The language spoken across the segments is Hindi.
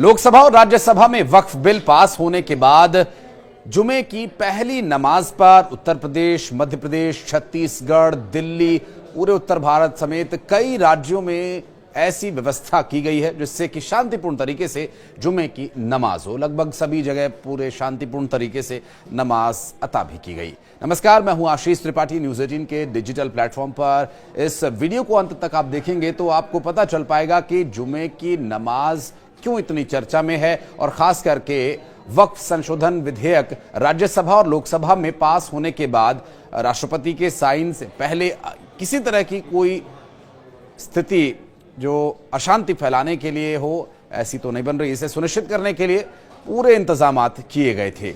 लोकसभा और राज्यसभा में वक्फ बिल पास होने के बाद जुमे की पहली नमाज पर उत्तर प्रदेश, मध्य प्रदेश, छत्तीसगढ़, दिल्ली, पूरे उत्तर भारत समेत कई राज्यों में ऐसी व्यवस्था की गई है जिससे कि शांतिपूर्ण तरीके से जुमे की नमाज हो। लगभग सभी जगह पूरे शांतिपूर्ण तरीके से नमाज अता भी की गई। नमस्कार, मैं हूं आशीष त्रिपाठी। न्यूज़ 18 के डिजिटल प्लेटफॉर्म पर इस वीडियो को अंत तक आप देखेंगे तो आपको पता चल पाएगा कि जुमे की नमाज क्यों इतनी चर्चा में है और खास करके वक्फ संशोधन विधेयक राज्यसभा और लोकसभा में पास होने के बाद राष्ट्रपति के साइन से पहले किसी तरह की कोई स्थिति जो अशांति फैलाने के लिए हो ऐसी तो नहीं बन रही। इसे सुनिश्चित करने के लिए पूरे इंतजामात किए गए थे।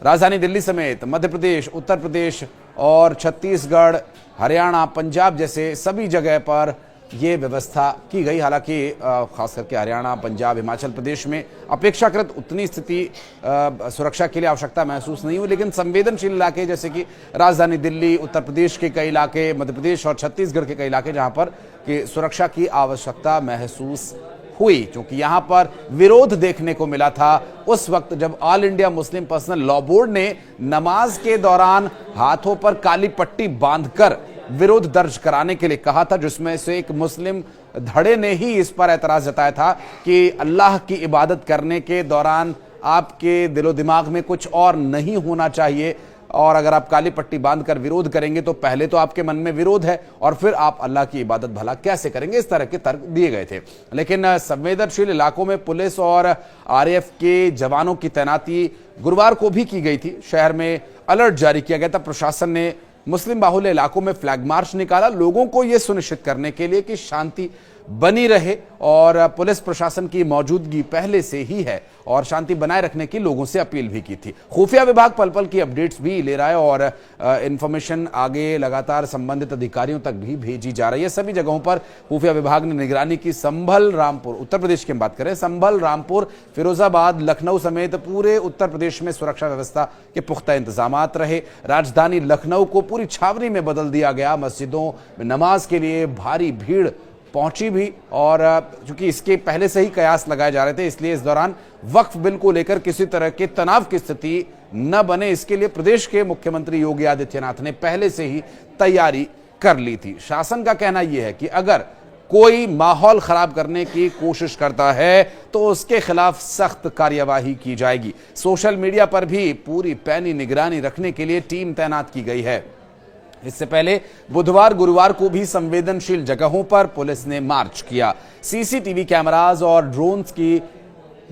राजधानी दिल्ली समेत मध्य प्रदेश, उत्तर प्रदेश और छत्तीसगढ़, हरियाणा, पंजाब जैसे सभी जगह पर यह व्यवस्था की गई। हालांकि खास करके हरियाणा, पंजाब, हिमाचल प्रदेश में अपेक्षाकृत उतनी स्थिति सुरक्षा के लिए आवश्यकता महसूस नहीं हुई, लेकिन संवेदनशील इलाके जैसे कि राजधानी दिल्ली, उत्तर प्रदेश के कई इलाके, मध्य प्रदेश और छत्तीसगढ़ के कई इलाके जहां पर कि सुरक्षा की आवश्यकता महसूस हुई, क्योंकि यहां पर विरोध देखने को मिला था उस वक्त जब all India Muslim personal law board ने नमाज के दौरान हाथों पर काली पट्टी बांधकर विरोध दर्ज कराने के लिए कहा था, जिसमें से एक मुस्लिम धड़े ने ही इस पर एतराज जताया था कि अल्लाह की इबादत करने के दौरान आपके दिलो दिमाग में कुछ और नहीं होना चाहिए, और अगर आप काली पट्टी बांधकर विरोध करेंगे तो पहले तो आपके मन में विरोध है और फिर आप अल्लाह की इबादत भला कैसे करेंगे। इस तरह के तर्क दिए गए थे। लेकिन संवेदनशील इलाकों में पुलिस और आरएएफ के जवानों की तैनाती गुरुवार को भी की गई थी। शहर में अलर्ट जारी किया गया था। प्रशासन ने मुस्लिम बाहुल्य इलाकों में फ्लैग मार्च निकाला, लोगों को यह सुनिश्चित करने के लिए कि शांति बनी रहे, और पुलिस प्रशासन की मौजूदगी पहले से ही है और शांति बनाए रखने की लोगों से अपील भी की थी। खुफिया विभाग पल पल की अपडेट्स भी ले रहा है और इंफॉर्मेशन आगे लगातार संबंधित अधिकारियों तक भी भेजी जा रही है। सभी जगहों पर खुफिया विभाग ने निगरानी की। संभल, रामपुर, उत्तर प्रदेश की हम बात करें, संभल, रामपुर, फिरोजाबाद, लखनऊ समेत पूरे उत्तर प्रदेश में सुरक्षा व्यवस्था के पुख्ता इंतजामात रहे। राजधानी लखनऊ को पूरी छावनी में बदल दिया गया। मस्जिदों में नमाज के लिए भारी भीड़ पहुंची भी, और चूंकि इसके पहले से ही कयास लगाए जा रहे थे, इसलिए इस दौरान वक्फ बिल को लेकर किसी तरह के तनाव की स्थिति न बने, इसके लिए प्रदेश के मुख्यमंत्री योगी आदित्यनाथ ने पहले से ही तैयारी कर ली थी। शासन का कहना यह है कि अगर कोई माहौल खराब करने की कोशिश करता है तो उसके खिलाफ सख्त कार्यवाही की जाएगी। सोशल मीडिया पर भी पूरी पैनी निगरानी रखने के लिए टीम तैनात की गई है। इससे पहले बुधवार, गुरुवार को भी संवेदनशील जगहों पर पुलिस ने मार्च किया। सीसीटीवी कैमरास और ड्रोन्स की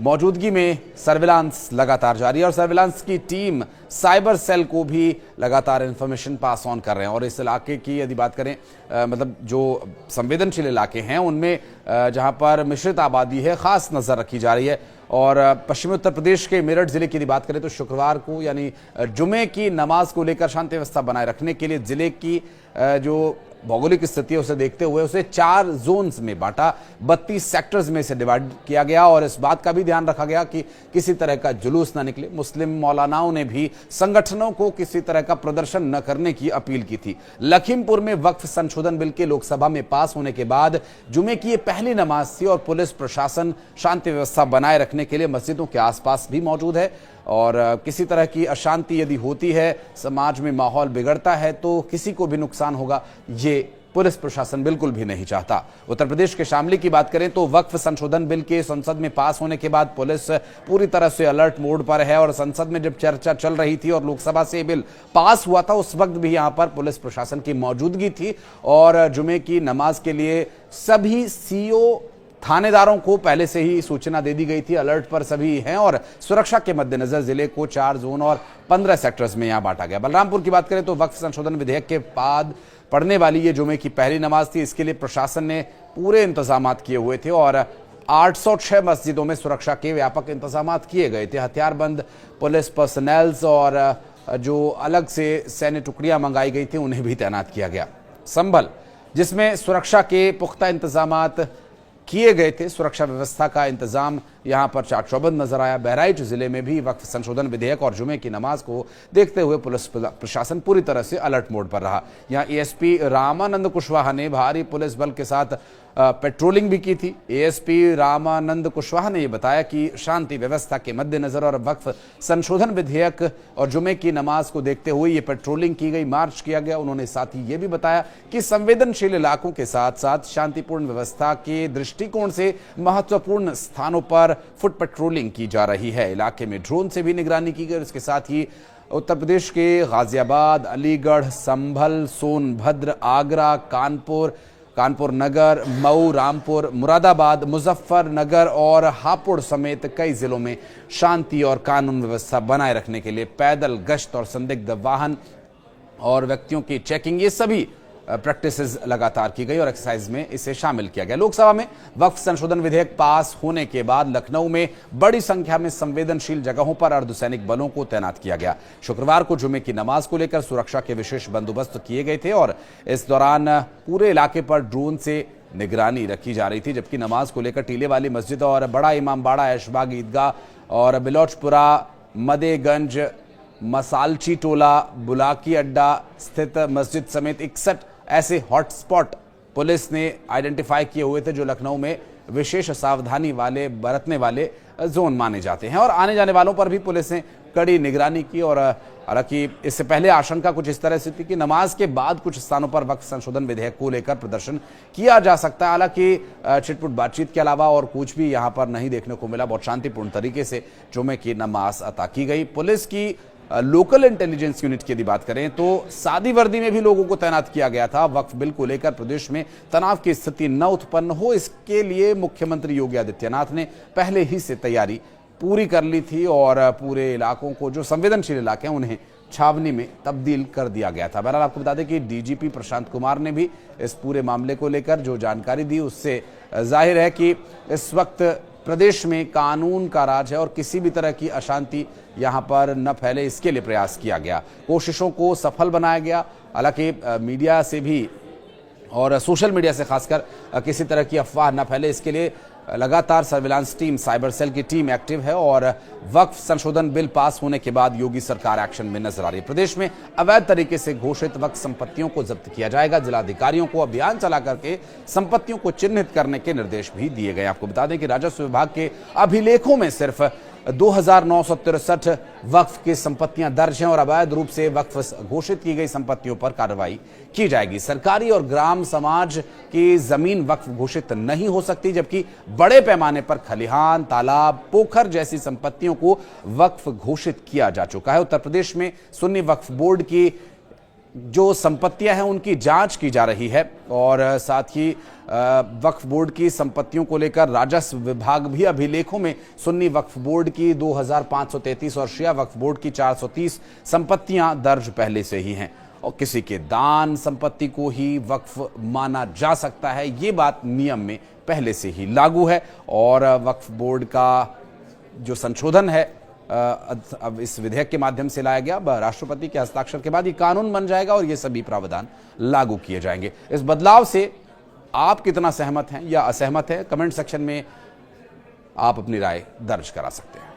मौजूदगी में सर्विलांस लगातार जारी है और सर्विलांस की टीम साइबर सेल को भी लगातार इंफॉर्मेशन पास ऑन कर रहे हैं। और इस इलाके की यदि बात करें, मतलब जो संवेदनशील इलाके हैं उनमें जहां पर मिश्रित आबादी है, खास नजर रखी जा रही है। और पश्चिमी उत्तर प्रदेश के मेरठ जिले की बात करें तो शुक्रवार को यानी जुमे की नमाज को लेकर शांति व्यवस्था बनाए रखने के लिए जिले की जो भौगोलिक स्थिति है उसे देखते हुए उसे 4 जोन्स में बांटा, 32 सेक्टर्स में इसे डिवाइड किया गया, और इस बात का भी ध्यान रखा गया कि किसी तरह का जुलूस न निकले। मुस्लिम मौलानाओं ने भी संगठनों को किसी तरह का प्रदर्शन न करने की अपील की थी। लखीमपुर में वक्फ संशोधन बिल के लोकसभा में पास होने के बाद जुमे की ये पहली नमाज थी और पुलिस प्रशासन शांति व्यवस्था बनाए रखने के लिए मस्जिदों के आसपास भी मौजूद है, और किसी तरह की अशांति यदि होती है, समाज में माहौल बिगड़ता है तो किसी को भी नुकसान होगा, ये पुलिस प्रशासन बिल्कुल भी नहीं चाहता। उत्तर प्रदेश के शामली की बात करें तो वक्फ संशोधन बिल के संसद में पास होने के बाद पुलिस पूरी तरह से अलर्ट मोड पर है, और संसद में जब चर्चा चल रही थी और लोकसभा से बिल पास हुआ था उस वक्त भी यहां पर पुलिस प्रशासन की मौजूदगी थी, और जुमे की नमाज के लिए सभी सीओ थानेदारों को पहले से ही सूचना दे दी गई थी। अलर्ट पर सभी हैं और सुरक्षा के मद्देनजर जिले को 4 जोन और 15 सेक्टर्स में यहां बांटा गया। बलरामपुर की बात करें तो वक्फ संशोधन विधेयक के बाद पढ़ने वाली ये जुमे की पहली नमाज थी। इसके लिए प्रशासन ने पूरे इंतजामात किए हुए थे और 806 मस्जिदों में सुरक्षा के व्यापक इंतजामात किए गए थे। हथियारबंद पुलिस पर्सनल्स और जो अलग से सैन्य टुकड़ियां मंगाई गई थी उन्हें भी तैनात किया गया। संभल, जिसमें सुरक्षा के पुख्ता इंतजामात किए गए थे, सुरक्षा व्यवस्था का इंतजाम यहां पर चाक चौबंद नजर आया। बहराइच जिले में भी वक्फ संशोधन विधेयक और जुमे की नमाज को देखते हुए पुलिस प्रशासन पूरी तरह से अलर्ट मोड पर रहा। यहां एएसपी रामानंद कुशवाहा ने भारी पुलिस बल के साथ पेट्रोलिंग भी की थी। एएसपी रामानंद कुशवाहा ने यह बताया कि शांति व्यवस्था के मद्देनजर और वक्फ संशोधन विधेयक और जुमे की नमाज को देखते हुए ये पेट्रोलिंग की गई, मार्च किया गया। उन्होंने साथ ही ये भी बताया कि संवेदनशील इलाकों के साथ साथ शांतिपूर्ण व्यवस्था के दृष्टिकोण से महत्वपूर्ण स्थानों पर फुट पेट्रोलिंग की जा रही है। इलाके में ड्रोन से भी निगरानी की गई। इसके साथ ही उत्तर प्रदेश के गाजियाबाद, अलीगढ़, संभल, सोनभद्र, आगरा, कानपुर नगर, मऊ, रामपुर, मुरादाबाद, मुजफ्फरनगर और हापुड़ समेत कई जिलों में शांति और कानून व्यवस्था बनाए रखने के लिए पैदल गश्त और संदिग्ध वाहन और व्यक्तियों की चेकिंग, ये सभी प्रैक्टिसेस लगातार की गई और एक्सरसाइज में इसे शामिल किया गया। लोकसभा में वक्फ संशोधन विधेयक पास होने के बाद लखनऊ में बड़ी संख्या में संवेदनशील जगहों पर अर्धसैनिक बलों को तैनात किया गया। शुक्रवार को जुमे की नमाज को लेकर सुरक्षा के विशेष बंदोबस्त किए गए थे और इस दौरान पूरे इलाके पर ड्रोन से निगरानी रखी जा रही थी, जबकि नमाज को लेकर टीले वाली मस्जिद और बड़ा इमामबाड़ा, ऐशबाग ईदगाह और बिलोचपुरा, मदेगंज, मसालची टोला, बुलाकी अड्डा स्थित मस्जिद समेत 61 ऐसे हॉटस्पॉट पुलिस ने आइडेंटिफाई किए हुए थे जो लखनऊ में विशेष सावधानी वाले बरतने वाले जोन माने जाते हैं। और आने जाने वालों पर भी पुलिस ने कड़ी निगरानी की। और हालांकि इससे पहले आशंका कुछ इस तरह से थी कि नमाज के बाद कुछ स्थानों पर वक्फ संशोधन विधेयक को लेकर प्रदर्शन किया जा सकता है। हालांकि छिटपुट बातचीत के अलावा और कुछ भी यहां पर नहीं देखने को मिला। बहुत शांतिपूर्ण तरीके से जुमे की नमाज अता की गई। पुलिस की लोकल इंटेलिजेंस यूनिट की यदि बात करें तो सादी वर्दी में भी लोगों को तैनात किया गया था। वक्फ बिल को लेकर प्रदेश में तनाव की स्थिति न उत्पन्न हो, इसके लिए मुख्यमंत्री योगी आदित्यनाथ ने पहले ही से तैयारी पूरी कर ली थी और पूरे इलाकों को, जो संवेदनशील इलाके हैं, उन्हें छावनी में तब्दील कर दिया गया था। बहरहाल आपको बता दें कि डीजीपी प्रशांत कुमार ने भी इस पूरे मामले को लेकर जो जानकारी दी, उससे जाहिर है कि इस वक्त प्रदेश में कानून का राज है और किसी भी तरह की अशांति यहां पर न फैले, इसके लिए प्रयास किया गया, कोशिशों को सफल बनाया गया। हालांकि मीडिया से भी और सोशल मीडिया से खासकर किसी तरह की अफवाह न फैले, इसके लिए लगातार सर्विलांस टीम, साइबर सेल की टीम एक्टिव है और वक्फ संशोधन बिल पास होने के बाद योगी सरकार एक्शन में नजर आ रही है। प्रदेश में अवैध तरीके से घोषित वक्फ संपत्तियों को जब्त किया जाएगा। जिलाधिकारियों को अभियान चला करके संपत्तियों को चिन्हित करने के निर्देश भी दिए गए। आपको बता दें कि राजस्व विभाग के अभिलेखों में सिर्फ 2963 वक्फ की संपत्तियां दर्ज हैं और अवैध रूप से वक्फ घोषित की गई संपत्तियों पर कार्रवाई की जाएगी। सरकारी और ग्राम समाज की जमीन वक्फ घोषित नहीं हो सकती, जबकि बड़े पैमाने पर खलिहान, तालाब, पोखर जैसी संपत्तियों को वक्फ घोषित किया जा चुका है। उत्तर प्रदेश में सुन्नी वक्फ बोर्ड की जो संपत्तियां हैं उनकी जांच की जा रही है और साथ ही वक्फ बोर्ड की संपत्तियों को लेकर राजस्व विभाग भी अभिलेखों में सुन्नी वक्फ बोर्ड की 2533 और शिया वक्फ बोर्ड की 430 संपत्तियां दर्ज पहले से ही हैं और किसी के दान संपत्ति को ही वक्फ माना जा सकता है, ये बात नियम में पहले से ही लागू है। और वक्फ बोर्ड का जो संशोधन है अब इस विधेयक के माध्यम से लाया गया, राष्ट्रपति के हस्ताक्षर के बाद ये कानून बन जाएगा और ये सभी प्रावधान लागू किए जाएंगे। इस बदलाव से आप कितना सहमत हैं या असहमत हैं, कमेंट सेक्शन में आप अपनी राय दर्ज करा सकते हैं।